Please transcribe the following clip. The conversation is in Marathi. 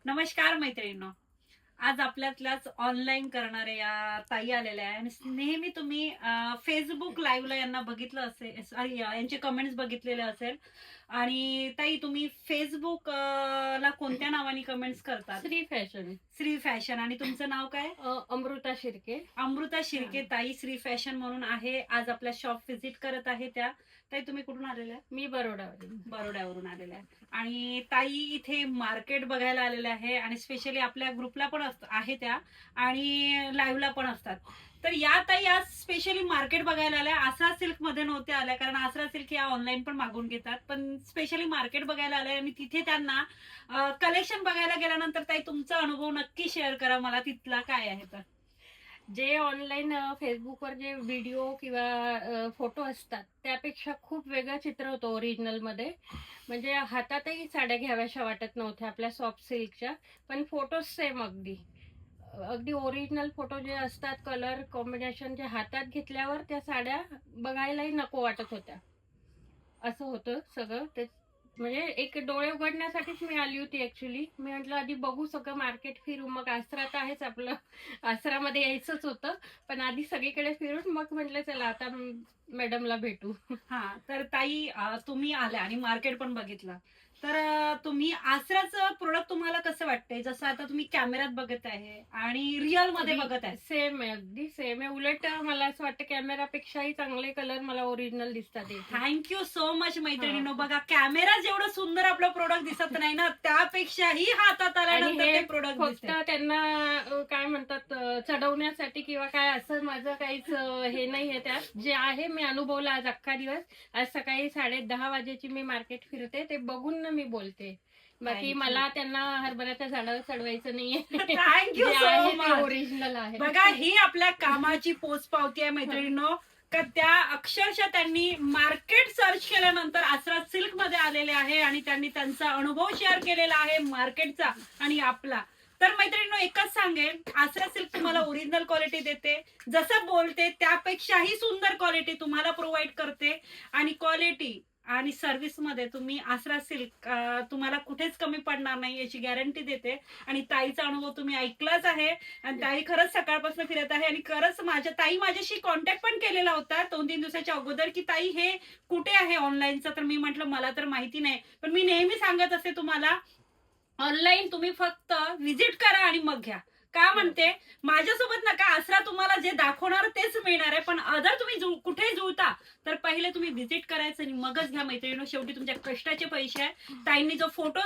नमस्कार मैत्रिणींनो, आज आपल्यातल्याच ऑनलाईन करणाऱ्या या ताई आलेल्या आहे आणि नेहमी तुम्ही फेसबुक लाईव्हला यांना बघितलं असेल, सॉरी यांचे कमेंट्स बघितलेले असेल. आणि ताई, तुम्ही फेसबुक ला कोणत्या नावाने कमेंट्स करतात? श्री फॅशन. श्री फॅशन. आणि तुमचं नाव काय? अमृता शिर्के. अमृता शिर्के. ताई श्री फॅशन म्हणून आहे, आज आपल्या शॉप व्हिजिट करत आहे. त्या ताई, तुम्ही कुठून आलेल्या? मी बरोडावरून. बरोड्यावरून आलेल्या आहे. आणि ताई इथे मार्केट बघायला आलेल्या आहे आणि स्पेशली आपल्या ग्रुपला पण आहे त्या, आणि लाईव्हला पण असतात. तर या ताई आज स्पेशली मार्केट बघायला आल्या. आसरा सिल्क मध्ये नव्हत्या आल्या, कारण आसरा सिल्क या ऑनलाईन पण मागून घेतात, पण स्पेशली मार्केट बघायला आल्या. आणि तिथे त्यांना कलेक्शन बघायला गेल्यानंतर ताई, तुमचा अनुभव नक्की शेअर करा मला, तिथला काय आहे तर. जे ऑनलाईन फेसबुकवर जे व्हिडिओ किंवा फोटो असतात त्यापेक्षा खूप वेगळं चित्र होतं ओरिजिनल मध्ये. म्हणजे हातातही साड्या घ्याव्याशा वाटत नव्हत्या आपल्या सॉफ्ट सिल्कच्या, पण फोटो सेम अगदी अगदी ओरिजिनल फोटो जे असतात, कलर कॉम्बिनेशन जे हातात घेतल्यावर त्या साड्या बघायलाही नको वाटत होत्या. असं होतं सगळं ते. म्हणजे एक डोळे उघडण्यासाठीच मी आली होती ऍक्च्युली. मी म्हटलं आधी बघू, सगळं मार्केट फिरू, मग आसरा तर आहेच आपलं, आसरामध्ये यायचंच होतं, पण आधी सगळीकडे फिरून मग म्हटलं चला आता मॅडमला भेटू. हा, तर ताई तुम्ही आल्या आणि मार्केट पण बघितलं, तर तुम्ही आसराचं प्रोडक्ट तुम्हाला कसं वाटतंय? जसं आता तुम्ही कॅमेऱ्यात बघत आहे आणि रिअल मध्ये बघत आहे. सेम आहे, अगदी सेम आहे. उलट मला असं वाटतं कॅमेरापेक्षाही चांगले कलर मला ओरिजिनल दिसतात. थँक्यू सो मच मैत्रिणींनो. बघा, कॅमेरा जेवढं सुंदर आपलं प्रोडक्ट दिसत नाही ना, त्यापेक्षाही हातात आल्यानंतर ते प्रोडक्ट फक्त त्यांना काय म्हणतात चढवण्यासाठी किंवा काय असं माझं काहीच हे नाही आहे त्यात. जे आहे मी अनुभवलं आज अख्खा दिवस. आज सकाळी 10:30 वाजेची मी मार्केट फिरते, ते बघून ना मी बोलते. बाकी मला त्यांना हरभऱ्याच्या झाडावर चढवायचं नाहीये. Thank you so much. ओरिजिनल आहे. बघा, ही आपल्या कामाची पोचपावती आहे मैत्रिणींनो, का त्या अक्षरशः त्यांनी मार्केट सर्च केल्यानंतर आसरा सिल्क मध्ये आलेले आहे आणि त्यांनी त्यांचा अनुभव शेअर केलेला आहे मार्केटचा आणि आपला. तर मैत्रिणींनो, एकच सांगेन, आसरा सिल्क तुम्हाला ओरिजिनल क्वालिटी देते, जसं बोलते त्यापेक्षाही सुंदर क्वालिटी तुम्हाला प्रोव्हाइड करते. आणि क्वालिटी आणि सर्व्हिस मध्ये तुम्ही आसरा सिल्क तुम्हाला कुठेच कमी पडणार नाही याची गॅरंटी देते. आणि ताईचा अनुभव तुम्ही ऐकलाच आहे, आणि ताई खरंच सकाळपासून फिरत आहे. आणि खरंच ताई माझ्याशी कॉन्टॅक्ट पण केलेला होता 2-3 दिवसाच्या अगोदर, की ताई हे कुठे आहे ऑनलाईनचं. तर मी म्हटलं मला तर माहिती नाही, पण मी नेहमी सांगत असते तुम्हाला, ऑनलाईन तुम्ही फक्त व्हिजिट करा आणि मग घ्या. का म्हणते, माझ्यासोबत नका, आसरा तुम्हाला जे दाखवणार तेच मिळणार आहे, पण अदर तुम्ही कुठे जुळता तर पहिले तुम्ही व्हिजिट करायचं आणि मगच घ्या मैत्रिणींनो. शेवटी तुमच्या कष्टाचे पैसे आहे. ताईंनी जो फोटो